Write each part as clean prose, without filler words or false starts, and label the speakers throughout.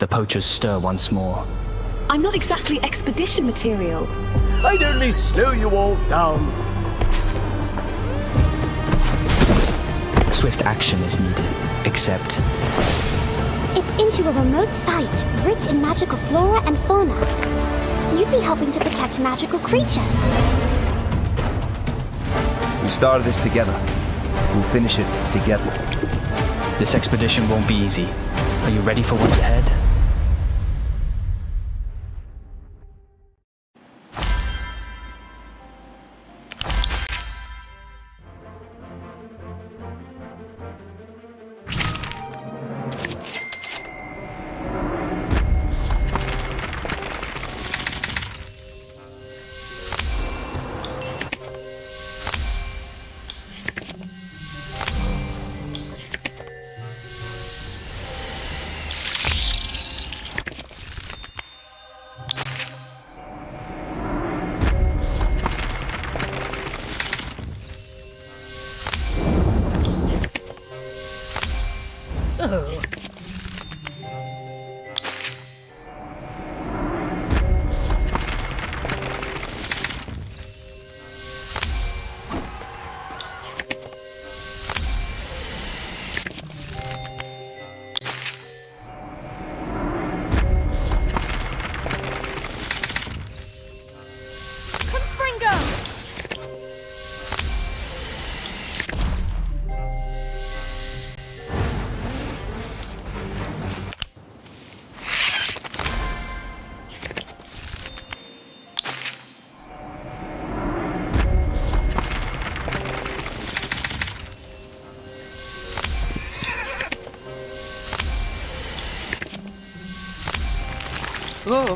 Speaker 1: The poachers stir once more.
Speaker 2: I'm not exactly expedition material.
Speaker 3: I'd only slow you all down.
Speaker 1: Swift action is needed, except...
Speaker 4: It's into a remote site, rich in magical flora and fauna. You'd be helping to protect magical creatures.
Speaker 5: We started this together. We'll finish it together.
Speaker 1: This expedition won't be easy. Are you ready for what's ahead?
Speaker 3: Oh.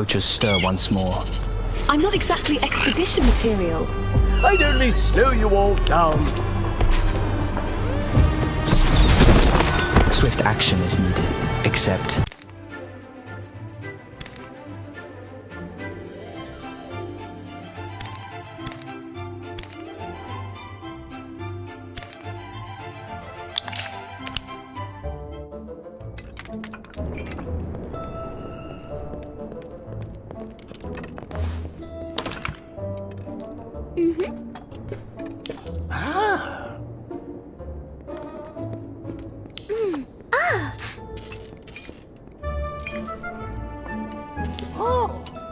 Speaker 1: poachers stir once more.
Speaker 2: I'm not exactly expedition material.
Speaker 3: I'd only slow you all down.
Speaker 1: Swift action is needed, except...
Speaker 3: Oh. Ah.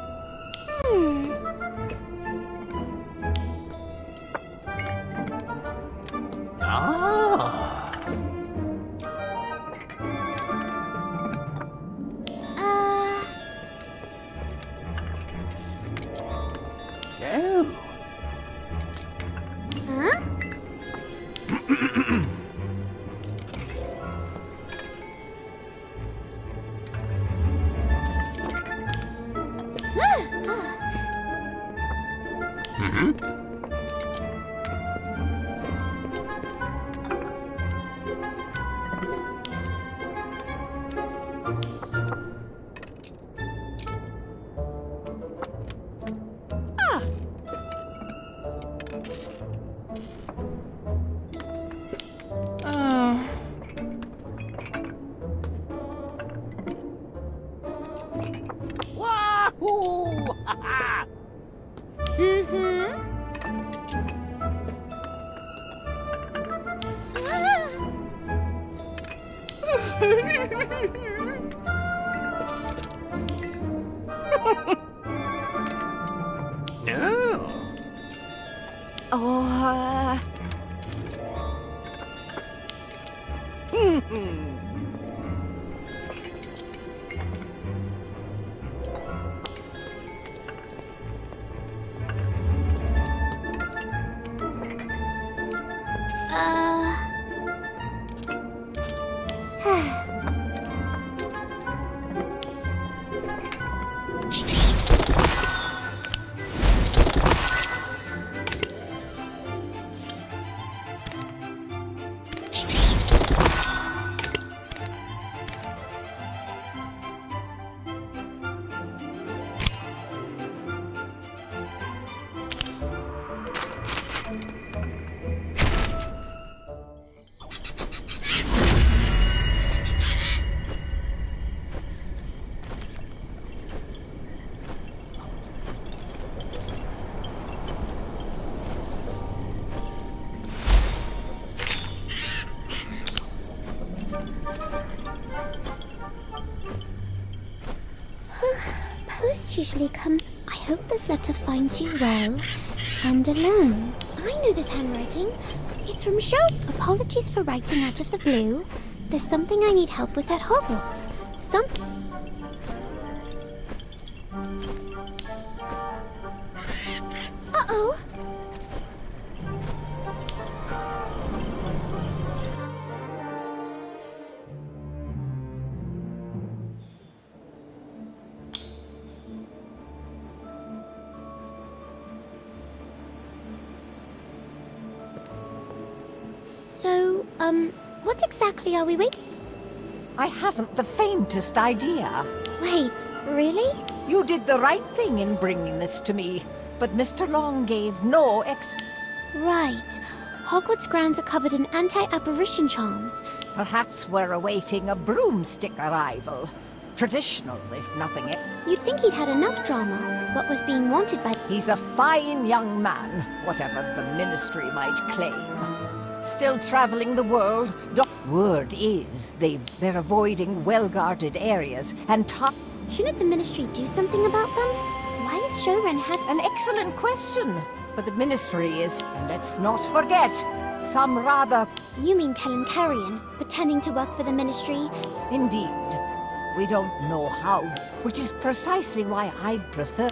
Speaker 3: Oh. Wahoo! Ha-ha! No.
Speaker 4: Posts usually come. I hope this letter finds you well and alone. I know this handwriting. It's from Show. Apologies for writing out of the blue. There's something I need help with at Hogwarts. Uh-oh. So, what exactly are we waiting?
Speaker 6: I haven't the faintest idea.
Speaker 4: Wait, really?
Speaker 6: You did the right thing in bringing this to me, but Mr. Long gave no
Speaker 4: Right. Hogwarts grounds are covered in anti-apparition charms.
Speaker 6: Perhaps we're awaiting a broomstick arrival. Traditional, if nothing else.
Speaker 4: You'd think he'd had enough drama. What was being wanted by...
Speaker 6: He's a fine young man, whatever the Ministry might claim. Still traveling the world. Word is they're avoiding well-guarded areas and
Speaker 4: Shouldn't the Ministry do something about them? Why is Showren had...
Speaker 6: An excellent question. But the Ministry is, and let's not forget, some rather...
Speaker 4: You mean Kellen Carrion, pretending to work for the Ministry?
Speaker 6: Indeed. We don't know how, which is precisely why I'd prefer...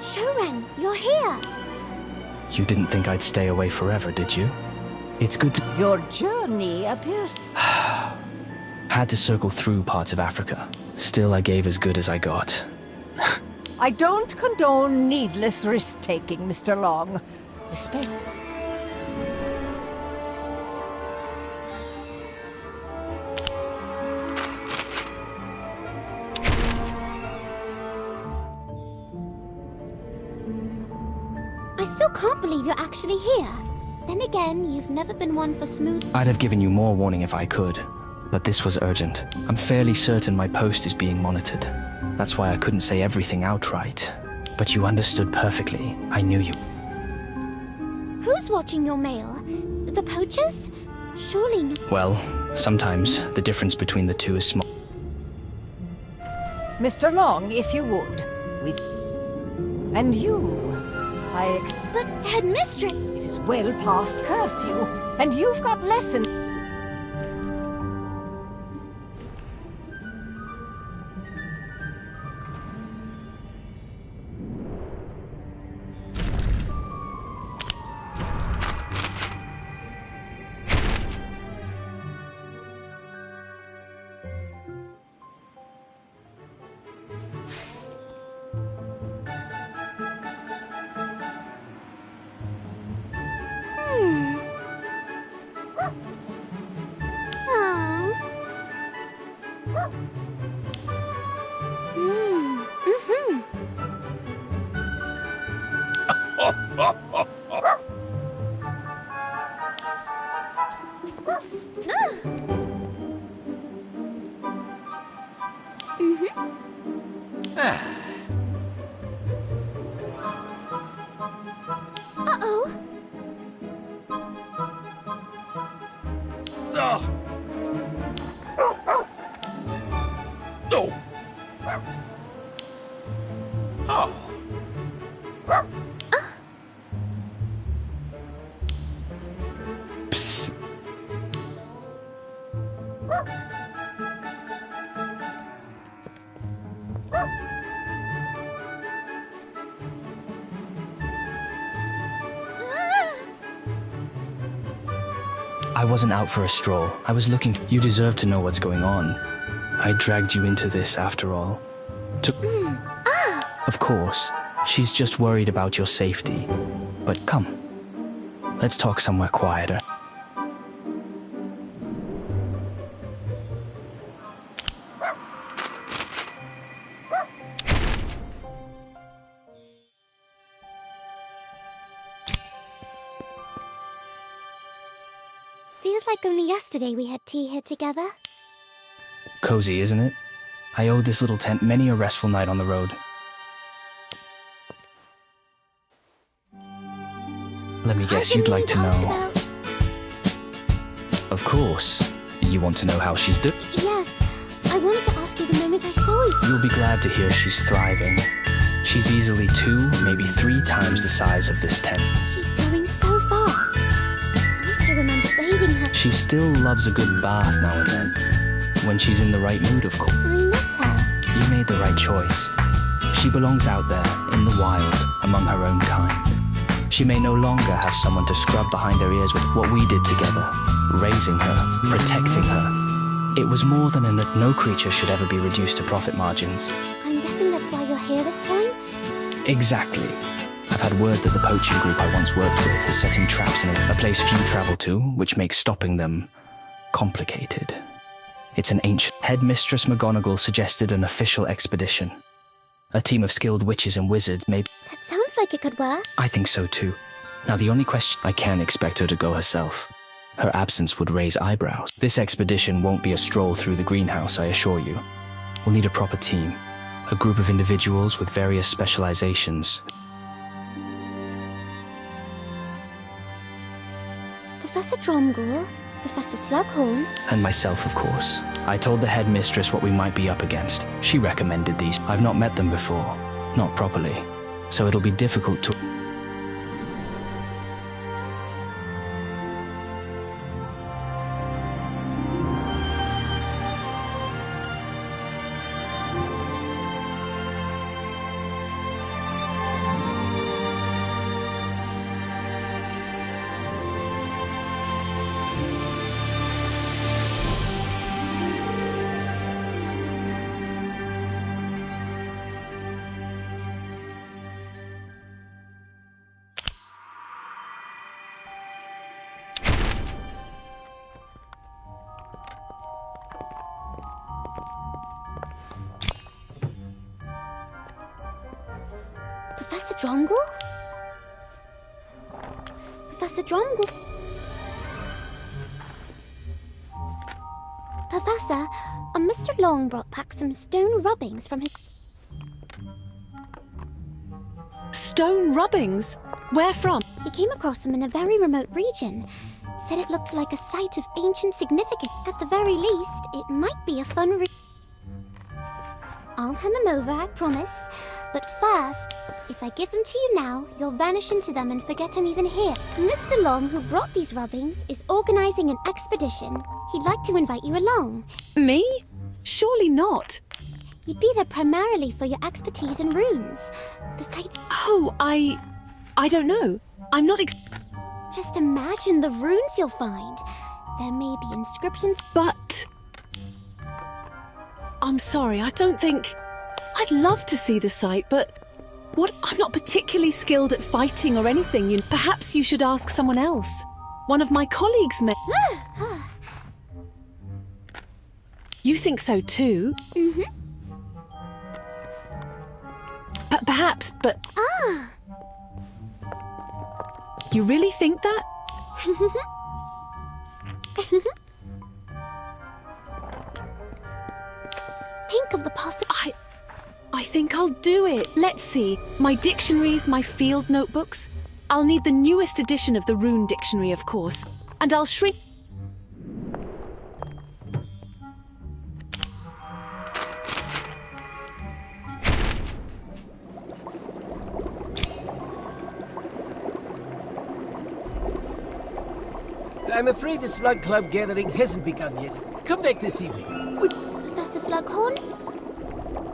Speaker 4: Showren, you're here!
Speaker 1: You didn't think I'd stay away forever, did you? It's good to...
Speaker 6: Your journey appears...
Speaker 1: Had to circle through parts of Africa. Still, I gave as good as I got.
Speaker 6: I don't condone needless risk-taking, Mr. Long. Especially...
Speaker 4: I still can't believe you're actually here. Then again, you've never been one for smooth...
Speaker 1: I'd have given you more warning if I could, but this was urgent. I'm fairly certain my post is being monitored. That's why I couldn't say everything outright. But you understood perfectly. I knew you.
Speaker 4: Who's watching your mail? The poachers? Surely not.
Speaker 1: Well, sometimes the difference between the two is small.
Speaker 6: Mr. Long, if you would. We've... And you...
Speaker 4: But, Headmistress...
Speaker 6: It is well past curfew, and you've got lessons...
Speaker 4: Uh-oh.
Speaker 3: No. Oh.
Speaker 1: Psst. I wasn't out for a stroll. I was looking. You deserve to know what's going on. I dragged you into this after all. Of course, she's just worried about your safety. But come, let's talk somewhere quieter.
Speaker 4: Feels like only yesterday we had tea here together.
Speaker 1: Cozy, isn't it? I owe this little tent many a restful night on the road. Let me guess, you'd like to know. Of course. You want to know how she's doing?
Speaker 4: Yes, I wanted to ask you the moment I saw you.
Speaker 1: You'll be glad to hear she's thriving. She's easily 2, maybe 3 times the size of this tent.
Speaker 4: She's going so fast. I still remember bathing her.
Speaker 1: She still loves a good bath now and then. When she's in the right mood, of course.
Speaker 4: I miss her.
Speaker 1: You made the right choice. She belongs out there, in the wild, among her own kind. She may no longer have someone to scrub behind her ears with what we did together, raising her, protecting her. It was more than that no creature should ever be reduced to profit margins.
Speaker 4: I'm guessing that's why you're here this time?
Speaker 1: Exactly. I've had word that the poaching group I once worked with is setting traps in a place few travel to, which makes stopping them complicated. It's an ancient... Headmistress McGonagall suggested an official expedition. A team of skilled witches and wizards may...
Speaker 4: That sounds like it could work.
Speaker 1: I think so too. Now the only question... I can't expect her to go herself. Her absence would raise eyebrows. This expedition won't be a stroll through the greenhouse, I assure you. We'll need a proper team. A group of individuals with various specializations.
Speaker 4: Professor Dromgoole, Professor Slughorn.
Speaker 1: And myself, of course. I told the headmistress what we might be up against. She recommended these. I've not met them before. Not properly. So it'll be difficult to...
Speaker 4: Professor Dromgoole? Professor Dromgoole? Professor, Mr. Long brought back some stone rubbings from his...
Speaker 2: Stone rubbings? Where from?
Speaker 4: He came across them in a very remote region. Said it looked like a site of ancient significance. At the very least, it might be a fun I'll hand them over, I promise. But first, if I give them to you now, you'll vanish into them and forget I'm even here. Mr. Long, who brought these rubbings, is organizing an expedition. He'd like to invite you along.
Speaker 2: Me? Surely not.
Speaker 4: You'd be there primarily for your expertise in runes. The site's...
Speaker 2: Oh, I don't know. I'm not
Speaker 4: Just imagine the runes you'll find. There may be inscriptions...
Speaker 2: But... I'm sorry, I don't think... I'd love to see the site, but... I'm not particularly skilled at fighting or anything. Perhaps you should ask someone else. One of my colleagues may... You think so too?
Speaker 4: Mm-hmm.
Speaker 2: Perhaps, but... You really think that?
Speaker 4: Think of the
Speaker 2: I think I'll do it. Let's see. My dictionaries, my field notebooks. I'll need the newest edition of the Rune Dictionary, of course. And I'll shrink...
Speaker 3: I'm afraid the Slug Club gathering hasn't begun yet. Come back this evening.
Speaker 4: Professor Slughorn?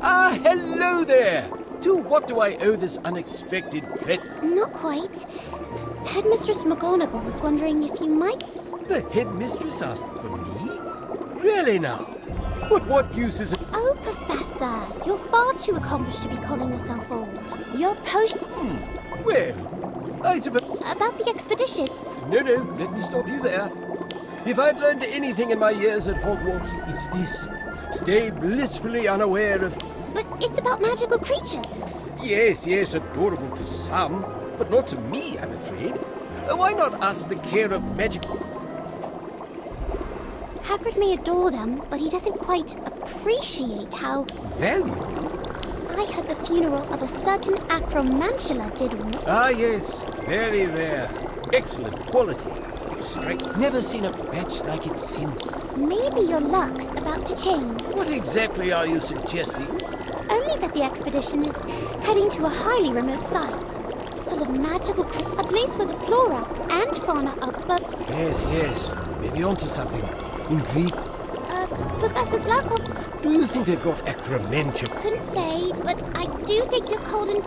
Speaker 3: Ah, hello there! To what do I owe this unexpected threat?
Speaker 4: Not quite. Headmistress McGonagall was wondering if you might...
Speaker 3: The headmistress asked for me? Really now? But what use is it?
Speaker 4: Oh, Professor, you're far too accomplished to be calling yourself old. Your potion...
Speaker 3: Well, I suppose...
Speaker 4: About the expedition.
Speaker 3: No, let me stop you there. If I've learned anything in my years at Hogwarts, it's this. Stay blissfully unaware of...
Speaker 4: But it's about magical creatures.
Speaker 3: Yes, adorable to some, but not to me, I'm afraid. Why not ask the care of magical...
Speaker 4: Hagrid may adore them, but he doesn't quite appreciate how...
Speaker 3: Valuable?
Speaker 4: I heard the funeral of a certain acromantula did...
Speaker 3: Ah, yes. Very rare. Excellent quality. Extract. Never seen a batch like it since.
Speaker 4: Maybe your luck's about to change.
Speaker 3: What exactly are you suggesting?
Speaker 4: Only that the expedition is heading to a highly remote site. Full of magical a place where the flora and fauna are both...
Speaker 3: Yes. You may be onto something. In Greek.
Speaker 4: Professor Slughorn?
Speaker 3: Do you think they've got acromantula?
Speaker 4: Couldn't say, but I do think you're cold and...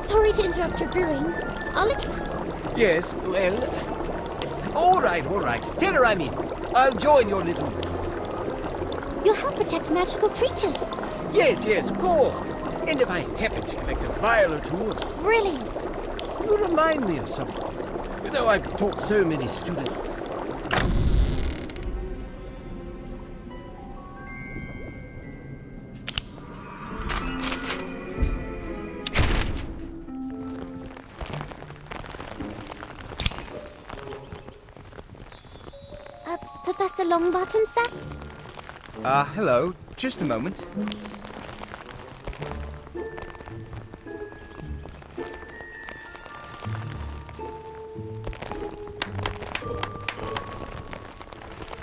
Speaker 4: Sorry to interrupt your brewing. I'll let you...
Speaker 3: Yes, well... All right. Tell her I'm in. I'll join your little...
Speaker 4: You'll help protect magical creatures.
Speaker 3: Yes, of course. And if I happen to collect a vial or two of...
Speaker 4: Brilliant.
Speaker 3: You remind me of someone. Though I've taught so many students...
Speaker 4: Professor Longbottom, sir?
Speaker 5: Hello. Just a moment.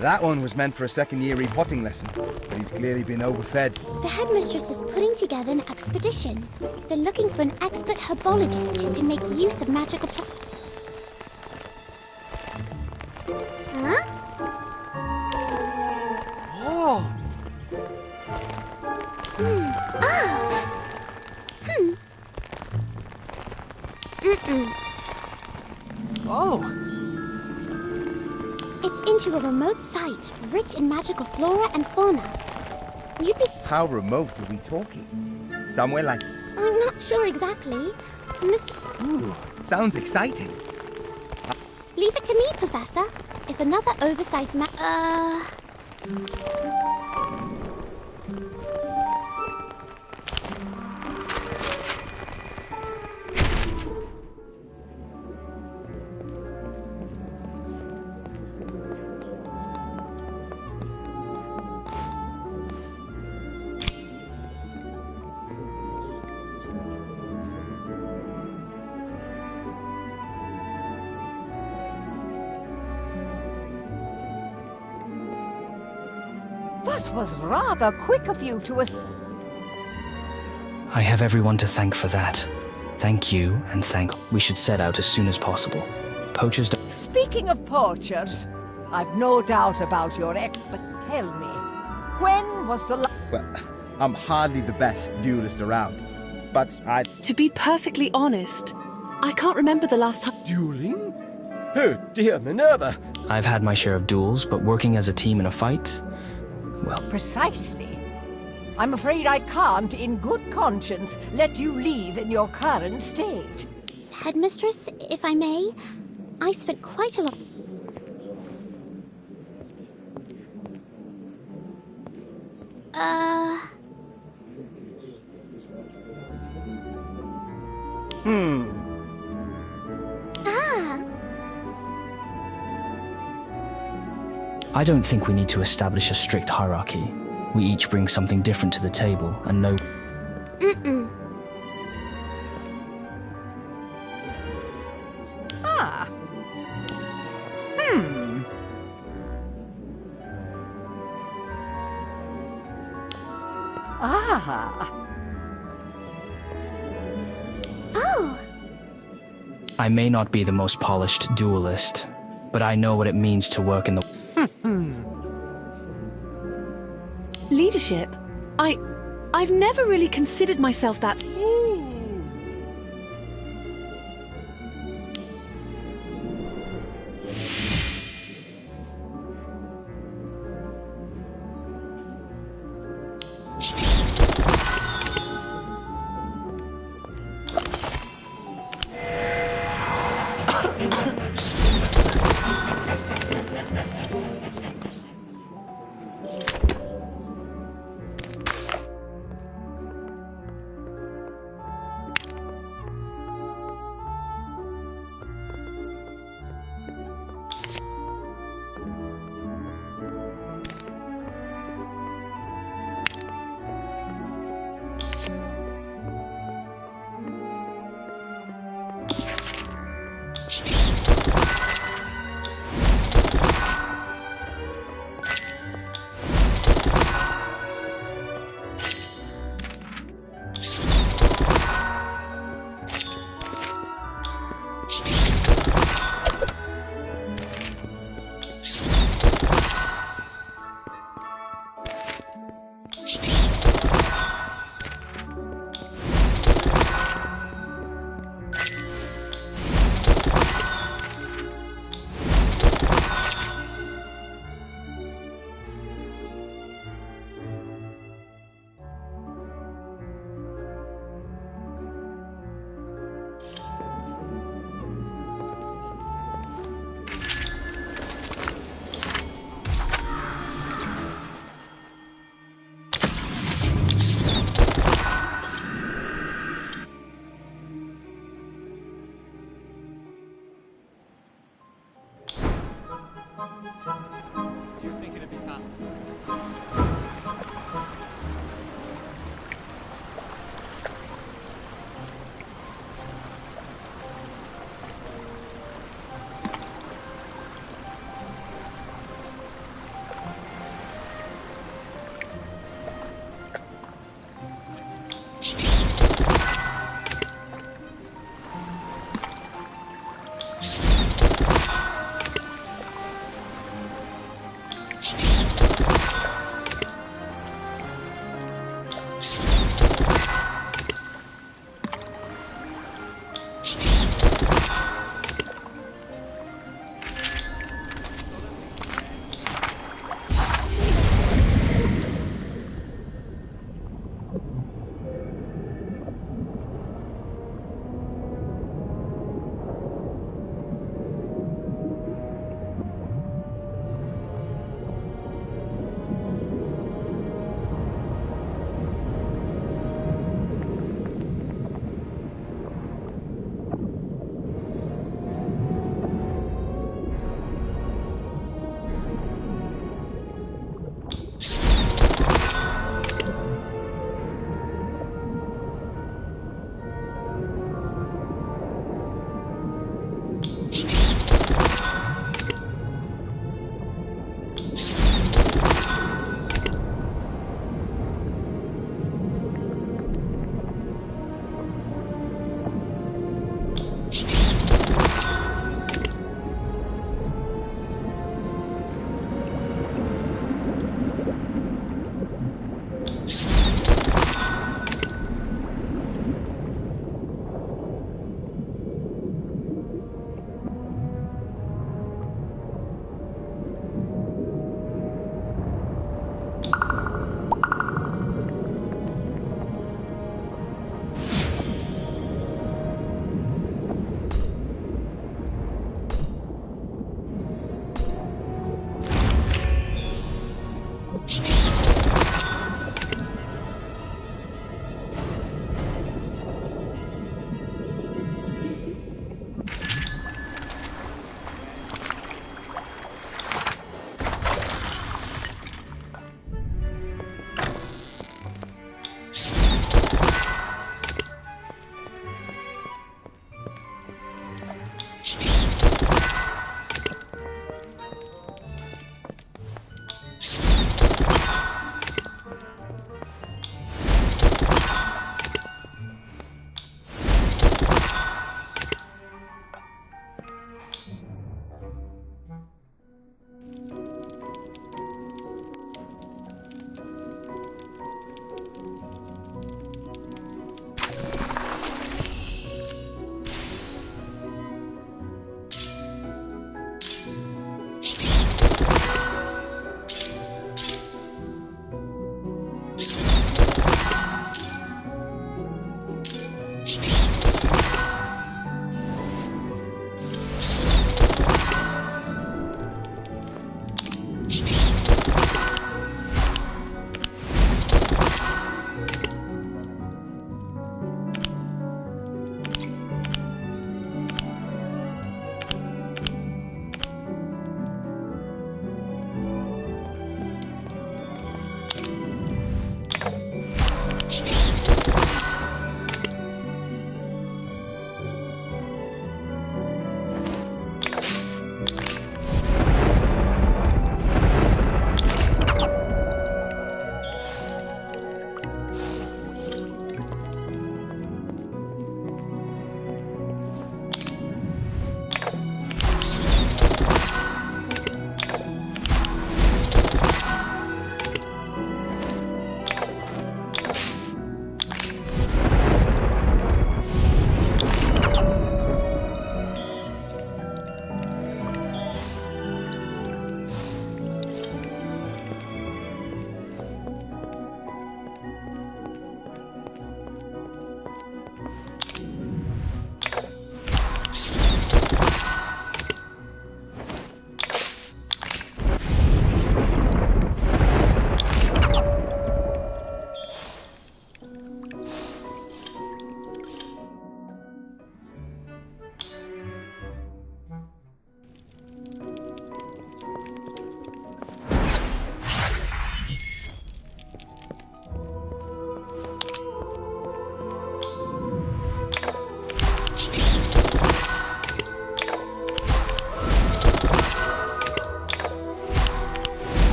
Speaker 5: That one was meant for a second-year repotting lesson, but he's clearly been overfed.
Speaker 4: The headmistress is putting together an expedition. They're looking for an expert herbologist who can make use of magical Huh?
Speaker 3: Oh! Oh!
Speaker 4: It's into a remote site, rich in magical flora and fauna. You'd be...
Speaker 5: How remote are we talking? Somewhere like...
Speaker 4: I'm not sure exactly. Mr...
Speaker 5: Ooh, sounds exciting.
Speaker 4: Leave it to me, Professor. If another oversized
Speaker 6: That was rather quick of you to
Speaker 1: I have everyone to thank for that. Thank you, and thank. We should set out as soon as possible. Poachers don't.
Speaker 6: Speaking of poachers, I've no doubt about your but tell me, when was the
Speaker 5: Well, I'm hardly the best duelist around, but I...
Speaker 2: To be perfectly honest, I can't remember the last time.
Speaker 3: Dueling? Oh, dear Minerva.
Speaker 1: I've had my share of duels, but working as a team in a fight? Well,
Speaker 6: Precisely. I'm afraid I can't, in good conscience, let you leave in your current state.
Speaker 4: Headmistress, if I may, I've spent quite a lot.
Speaker 1: I don't think we need to establish a strict hierarchy. We each bring something different to the table, and no...
Speaker 6: Ah. Ah.
Speaker 4: Oh,
Speaker 1: I may not be the most polished duelist, but I know what it means to work in the...
Speaker 2: Leadership? I've never really considered myself that.